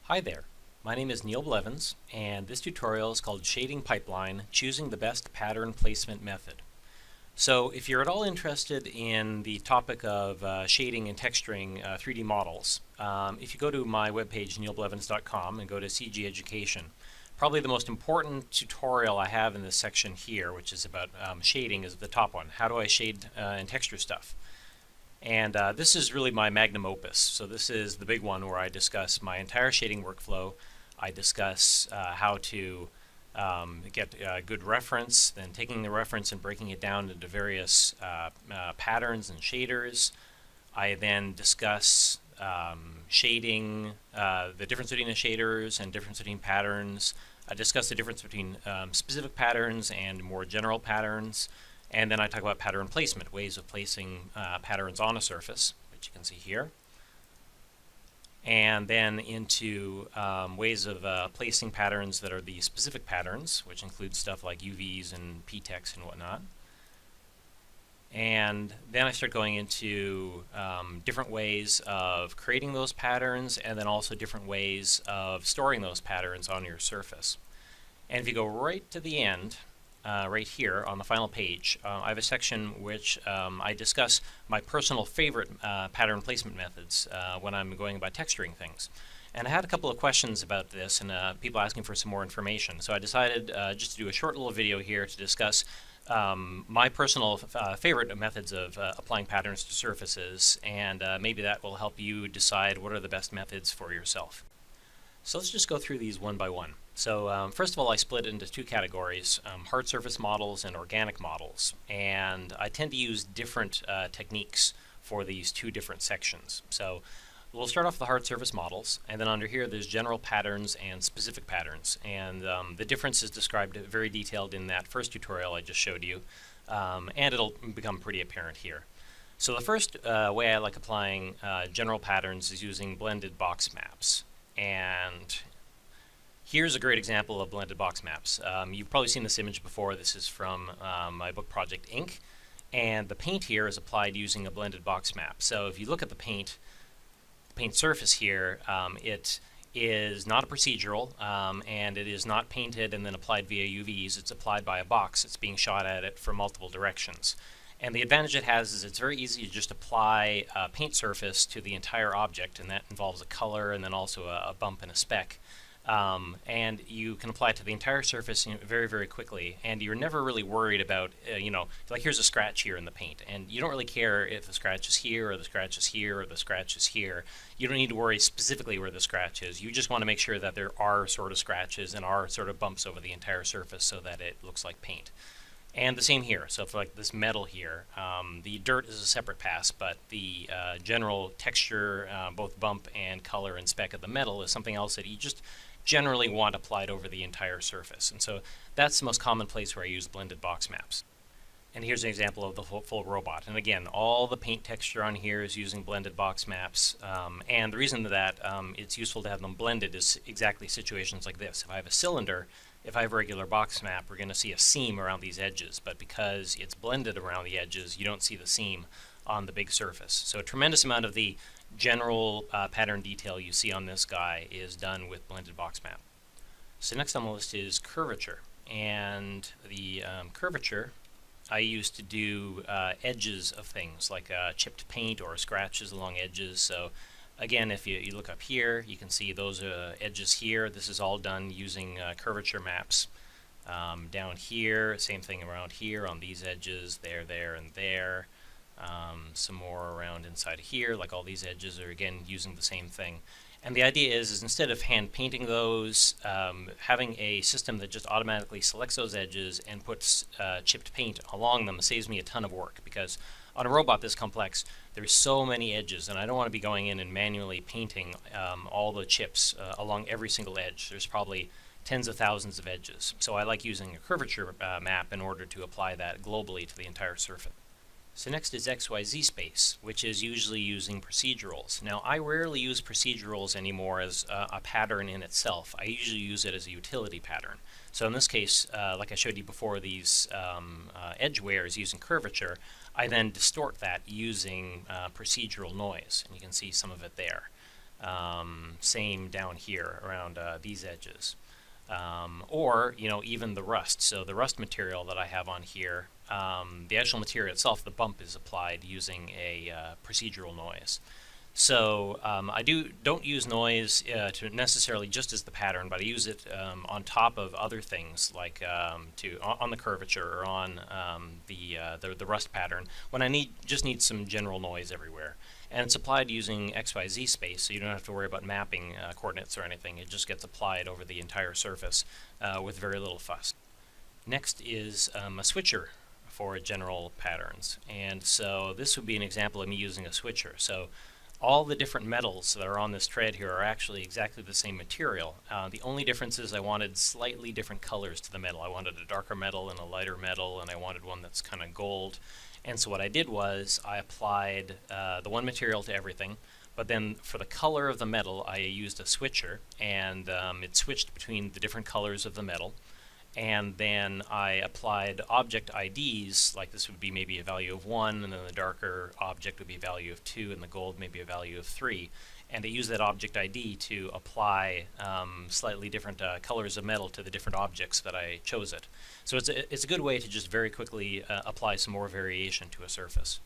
Hi there, my name is Neil Blevins, and this tutorial is called Shading Pipeline, Choosing the Best Pattern Placement Method. So if you're at all interested in the topic of shading and texturing 3D models, if you go to my webpage neilblevins.com and go to CG Education, probably the most important tutorial I have in this section here, which is about shading, is the top one. How do I shade and texture stuff? And this is really my magnum opus. So this is the big one where I discuss my entire shading workflow. I discuss how to get a good reference, then taking the reference and breaking it down into various patterns and shaders. I then discuss shading, the difference between the shaders and difference between patterns. I discuss the difference between specific patterns and more general patterns. And then I talk about pattern placement, ways of placing patterns on a surface, which you can see here. And then into ways of placing patterns that are the specific patterns, which include stuff like UVs and Ptex and whatnot. And then I start going into different ways of creating those patterns, and then also different ways of storing those patterns on your surface. And if you go right to the end, right here on the final page, I have a section which I discuss my personal favorite pattern placement methods when I'm going about texturing things. And I had a couple of questions about this and people asking for some more information. So I decided just to do a short little video here to discuss my personal favorite methods of applying patterns to surfaces, and maybe that will help you decide what are the best methods for yourself. So let's just go through these one by one. So first of all, I split it into two categories, hard surface models and organic models. And I tend to use different techniques for these two different sections. So we'll start off with the hard surface models, and then under here there's general patterns and specific patterns. And the difference is described very detailed in that first tutorial I just showed you, and it'll become pretty apparent here. So the first way I like applying general patterns is using blended box maps. And here's a great example of blended box maps. You've probably seen this image before. This is from my book project Ink, and the paint here is applied using a blended box map. So if you look at the paint surface here, it is not a procedural, and it is not painted and then applied via UVs. It's applied by a box that's being shot at it from multiple directions. And the advantage it has is it's very easy to just apply a paint surface to the entire object, and that involves a color and then also a bump and a speck. And you can apply it to the entire surface very, very quickly, and you're never really worried about, like here's a scratch here in the paint, and you don't really care if the scratch is here or the scratch is here or the scratch is here. You don't need to worry specifically where the scratch is. You just want to make sure that there are sort of scratches and are sort of bumps over the entire surface so that it looks like paint. And the same here. So for like this metal here, the dirt is a separate pass, but the general texture, both bump and color and speck of the metal, is something else that you just generally want applied over the entire surface. And so that's the most common place where I use blended box maps. And here's an example of the full robot. And again, all the paint texture on here is using blended box maps. And the reason that it's useful to have them blended is exactly situations like this. If I have a cylinder, if I have a regular box map, we're going to see a seam around these edges. But because it's blended around the edges, you don't see the seam on the big surface. So a tremendous amount of the general pattern detail you see on this guy is done with blended box map. So next on the list is curvature. And the curvature I use to do edges of things like chipped paint or scratches along edges. So again, if you look up here, you can see those edges here. This is all done using curvature maps. Down here, same thing around here on these edges, there, and there. Some more around inside here, like all these edges are again using the same thing. And the idea is instead of hand painting those, having a system that just automatically selects those edges and puts chipped paint along them saves me a ton of work, because on a robot this complex, there's so many edges, and I don't want to be going in and manually painting all the chips along every single edge. There's probably tens of thousands of edges. So I like using a curvature map in order to apply that globally to the entire surface. So next is Xyz Space, which is usually using procedurals. Now, I rarely use procedurals anymore as a pattern in itself. I usually use it as a utility pattern. So in this case, like I showed you before, these edge wares using curvature, I then distort that using procedural noise, and you can see some of it there. Same down here around these edges. Or, even the rust. So the rust material that I have on here, the actual material itself, the bump is applied using a procedural noise. So I don't use noise to necessarily just as the pattern, but I use it on top of other things like on the curvature or on the rust pattern when I just need some general noise everywhere. And it's applied using Xyz Space, so you don't have to worry about mapping coordinates or anything. It just gets applied over the entire surface with very little fuss. Next is a switcher for general patterns, and so this would be an example of me using a switcher. So all the different metals that are on this thread here are actually exactly the same material. The only difference is I wanted slightly different colors to the metal. I wanted a darker metal and a lighter metal, and I wanted one that's kind of gold. And so what I did was I applied the one material to everything, but then for the color of the metal I used a switcher, and it switched between the different colors of the metal. And then I applied object IDs, like this would be maybe a value of 1, and then the darker object would be a value of 2, and the gold maybe a value of 3. And I used that object ID to apply slightly different colors of metal to the different objects that I chose it. So it's a good way to just very quickly apply some more variation to a surface.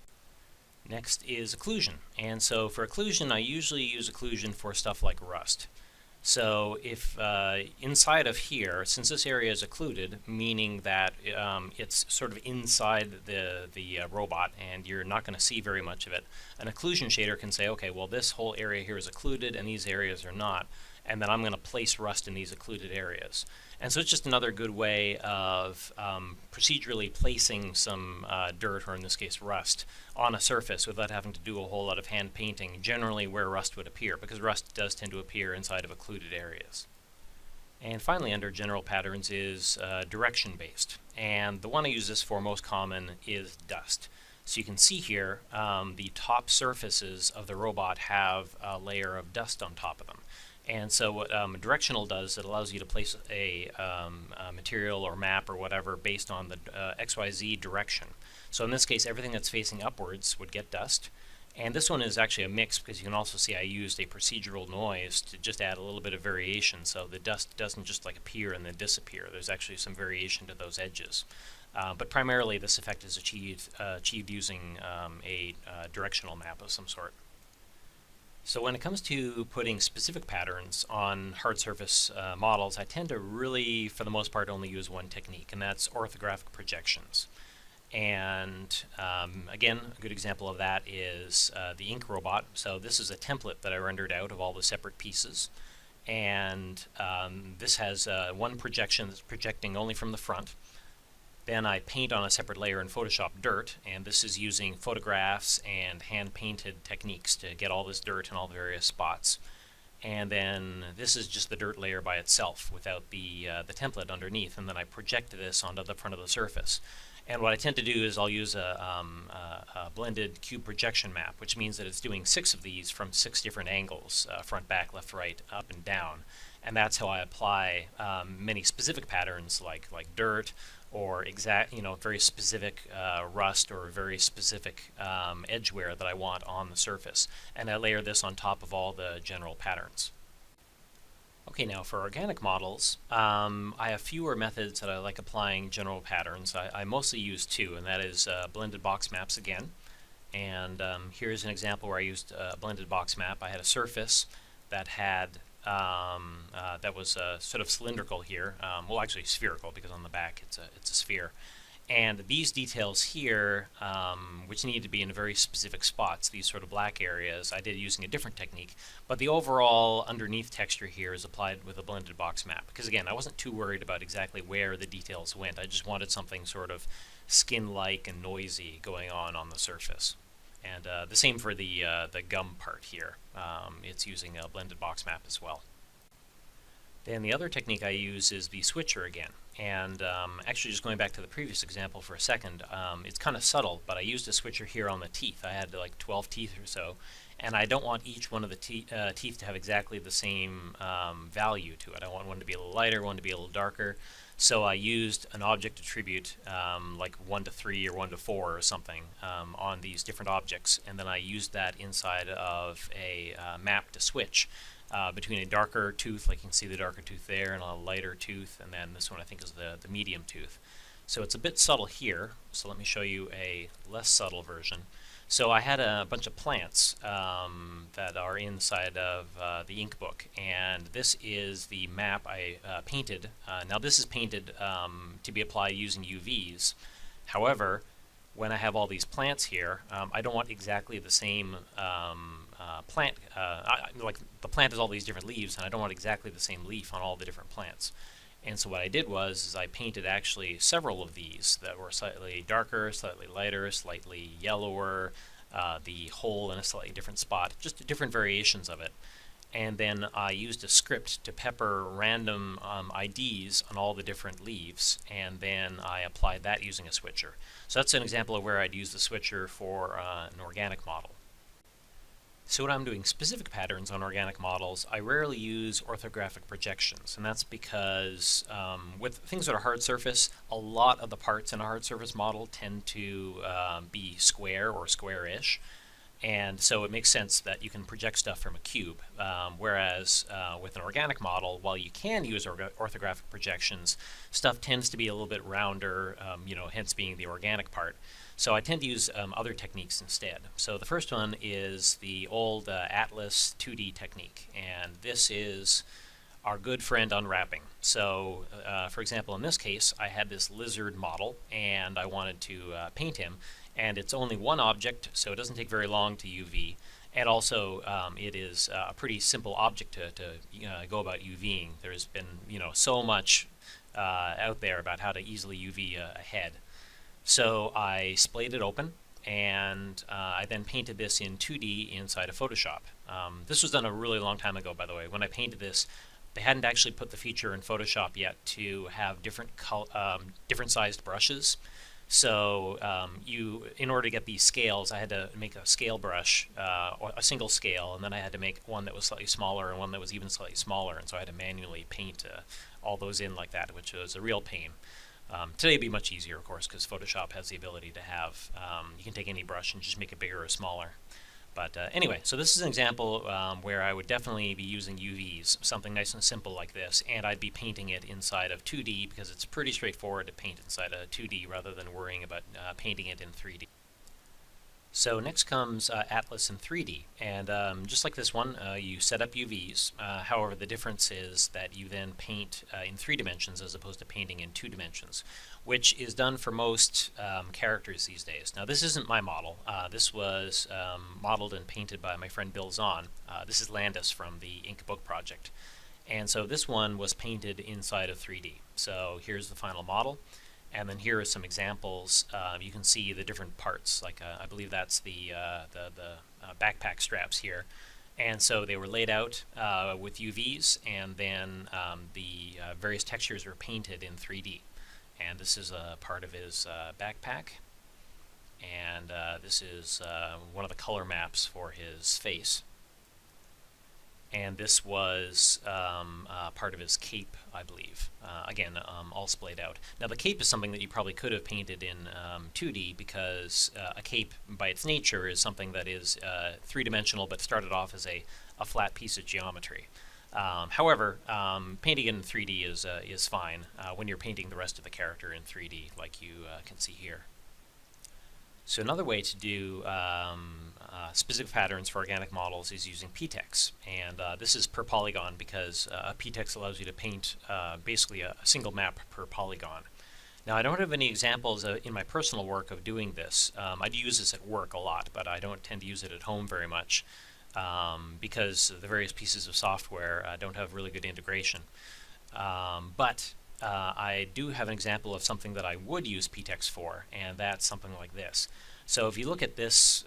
Next is occlusion. And so for occlusion, I usually use occlusion for stuff like rust. So if inside of here, since this area is occluded, meaning that it's sort of inside the robot and you're not going to see very much of it, an occlusion shader can say, okay, well this whole area here is occluded and these areas are not, and then I'm going to place rust in these occluded areas. And so it's just another good way of procedurally placing some dirt, or in this case rust, on a surface without having to do a whole lot of hand painting, generally where rust would appear, because rust does tend to appear inside of occluded areas. And finally, under general patterns is direction-based. And the one I use this for most common is dust. So you can see here the top surfaces of the robot have a layer of dust on top of them. And so what directional does, it allows you to place a material or map or whatever based on the XYZ direction. So in this case, everything that's facing upwards would get dust. And this one is actually a mix, because you can also see I used a procedural noise to just add a little bit of variation, so the dust doesn't just like appear and then disappear. There's actually some variation to those edges. But primarily this effect is achieved using a directional map of some sort. So when it comes to putting specific patterns on hard surface models, I tend to really, for the most part, only use one technique, and that's orthographic projections. And again, a good example of that is the ink robot. So this is a template that I rendered out of all the separate pieces. And this has one projection that's projecting only from the front. Then I paint on a separate layer in Photoshop dirt, and this is using photographs and hand-painted techniques to get all this dirt in all the various spots. And then this is just the dirt layer by itself without the template underneath, and then I project this onto the front of the surface. And what I tend to do is I'll use a blended cube projection map, which means that it's doing 6 of these from 6 different angles, front, back, left, right, up, and down. And that's how I apply many specific patterns like dirt, or very specific rust, or very specific edge wear that I want on the surface. And I layer this on top of all the general patterns. Okay, now for organic models, I have fewer methods that I like applying general patterns. I mostly use 2, and that is blended box maps again. And here's an example where I used a blended box map. I had a surface that had that was sort of cylindrical here, well actually spherical, because on the back it's a sphere. And these details here, which need to be in very specific spots, these sort of black areas, I did using a different technique. But the overall underneath texture here is applied with a blended box map. Because again, I wasn't too worried about exactly where the details went. I just wanted something sort of skin-like and noisy going on the surface. And the same for the gum part here. It's using a blended box map as well. Then the other technique I use is the switcher again. And actually, just going back to the previous example for a second, it's kind of subtle, but I used a switcher here on the teeth. I had like 12 teeth or so, and I don't want each one of the teeth to have exactly the same value to it. I want one to be a little lighter, one to be a little darker. So I used an object attribute like 1 to 3 or 1 to 4 or something on these different objects, and then I used that inside of a map to switch between a darker tooth, like you can see the darker tooth there, and a lighter tooth, and then this one I think is the medium tooth. So it's a bit subtle here, so let me show you a less subtle version. So I had a bunch of plants that are inside of the ink book, and this is the map I painted. Now this is painted to be applied using UVs. However, when I have all these plants here, I don't want exactly the same plant. Like the plant has all these different leaves, and I don't want exactly the same leaf on all the different plants. And so what I did was I painted actually several of these that were slightly darker, slightly lighter, slightly yellower, the hole in a slightly different spot, just different variations of it. And then I used a script to pepper random IDs on all the different leaves, and then I applied that using a switcher. So that's an example of where I'd use the switcher for an organic model. So when I'm doing specific patterns on organic models, I rarely use orthographic projections, and that's because with things that are hard surface, a lot of the parts in a hard surface model tend to be square or square-ish, and so it makes sense that you can project stuff from a cube, whereas with an organic model, while you can use orthographic projections, stuff tends to be a little bit rounder, hence being the organic part. So I tend to use other techniques instead. So the first one is the old Atlas 2D technique, and this is our good friend unwrapping. So for example, in this case, I had this lizard model, and I wanted to paint him, and it's only one object, so it doesn't take very long to UV, and also it is a pretty simple object to go about UVing. There's been so much out there about how to easily UV a head. So I splayed it open, and I then painted this in 2D inside of Photoshop. This was done a really long time ago, by the way. When I painted this, they hadn't actually put the feature in Photoshop yet to have different sized brushes. So in order to get these scales, I had to make a scale brush, or a single scale, and then I had to make one that was slightly smaller and one that was even slightly smaller, and so I had to manually paint all those in like that, which was a real pain. Today it'd be much easier, of course, because Photoshop has the ability to have, you can take any brush and just make it bigger or smaller. But anyway, so this is an example where I would definitely be using UVs, something nice and simple like this, and I'd be painting it inside of 2D because it's pretty straightforward to paint inside of 2D rather than worrying about painting it in 3D. So next comes Atlas in 3D, and just like this one, you set up UVs. However, the difference is that you then paint in 3 dimensions as opposed to painting in 2 dimensions, which is done for most characters these days. Now, this isn't my model. This was modeled and painted by my friend Bill Zahn. This is Landis from the Ink Book project. And so this one was painted inside of 3D. So here's the final model. And then here are some examples. You can see the different parts. Like I believe that's the backpack straps here. And so they were laid out with UVs, and then the various textures were painted in 3D. And this is a part of his backpack. And this is one of the color maps for his face. And this was part of his cape, I believe. Again, all splayed out. Now the cape is something that you probably could have painted in 2D because a cape by its nature is something that is 3-dimensional but started off as a flat piece of geometry. However, painting in 3D is fine when you're painting the rest of the character in 3D like you can see here. So another way to do specific patterns for organic models is using Ptex, and this is per polygon because Ptex allows you to paint basically a single map per polygon. Now I don't have any examples in my personal work of doing this. I do use this at work a lot, but I don't tend to use it at home very much because the various pieces of software don't have really good integration. But I do have an example of something that I would use Ptex for, and that's something like this. So if you look at this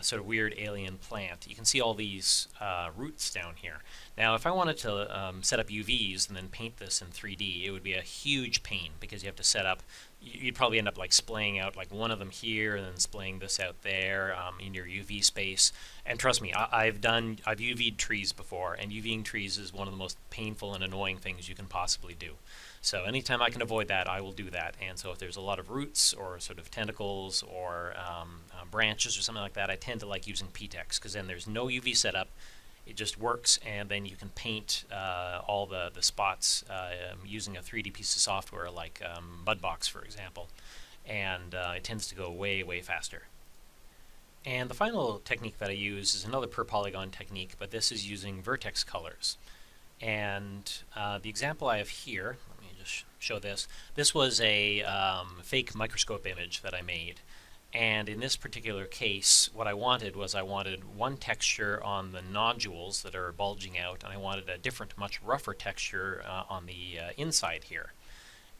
sort of weird alien plant, you can see all these roots down here. Now if I wanted to set up UVs and then paint this in 3D, it would be a huge pain because you have to set up, you'd probably end up like splaying out like one of them here and then splaying this out there in your UV space. And trust me, I've UV'd trees before, and UVing trees is one of the most painful and annoying things you can possibly do. So anytime I can avoid that, I will do that. And so if there's a lot of roots or sort of tentacles or branches or something like that, I tend to like using Ptex because then there's no UV setup. It just works, and then you can paint all the spots using a 3D piece of software like Mudbox, for example. And it tends to go way, way faster. And the final technique that I use is another per polygon technique, but this is using Vertex colors. And the example I have here, let me just show this. This was a fake microscope image that I made. And in this particular case, what I wanted was one texture on the nodules that are bulging out, and I wanted a different, much rougher texture on the inside here.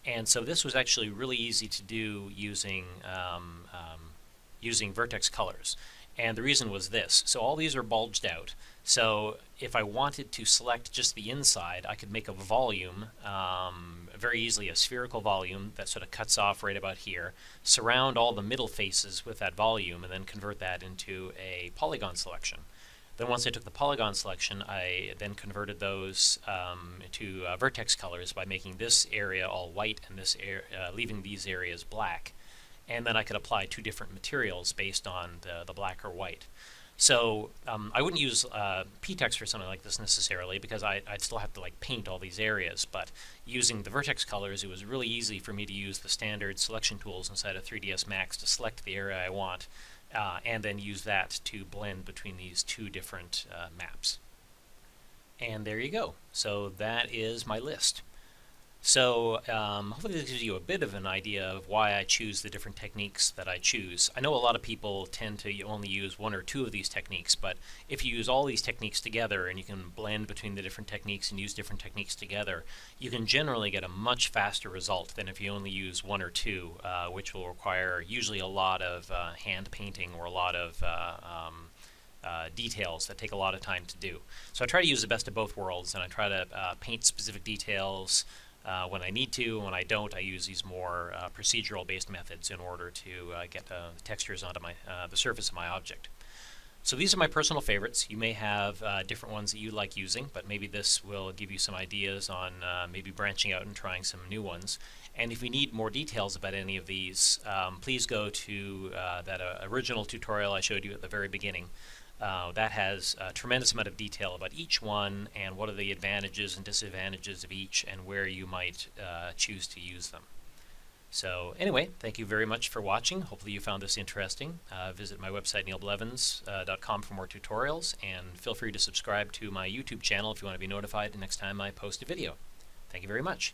And so this was actually really easy to do using Vertex colors. And the reason was this. So all these are bulged out. So if I wanted to select just the inside, I could make a volume, very easily a spherical volume that sort of cuts off right about here, surround all the middle faces with that volume, and then convert that into a polygon selection. Then once I took the polygon selection, I then converted those to Vertex colors by making this area all white and this leaving these areas black. And then I could apply two different materials based on the black or white. So I wouldn't use Ptex for something like this necessarily because I'd still have to like paint all these areas. But using the Vertex colors, it was really easy for me to use the standard selection tools inside of 3ds Max to select the area I want, and then use that to blend between these two different maps. And there you go. So that is my list. So hopefully this gives you a bit of an idea of why I choose the different techniques that I choose. I know a lot of people tend to only use one or two of these techniques, but if you use all these techniques together and you can blend between the different techniques and use different techniques together, you can generally get a much faster result than if you only use one or two, which will require usually a lot of hand painting or a lot of details that take a lot of time to do. So I try to use the best of both worlds, and I try to paint specific details when I need to. When I don't, I use these more procedural-based methods in order to get the textures onto the surface of my object. So these are my personal favorites. You may have different ones that you like using, but maybe this will give you some ideas on maybe branching out and trying some new ones. And if you need more details about any of these, please go to that original tutorial I showed you at the very beginning. That has a tremendous amount of detail about each one and what are the advantages and disadvantages of each and where you might choose to use them. So anyway, thank you very much for watching. Hopefully you found this interesting. Visit my website neilblevins.com for more tutorials, and feel free to subscribe to my YouTube channel if you want to be notified the next time I post a video. Thank you very much.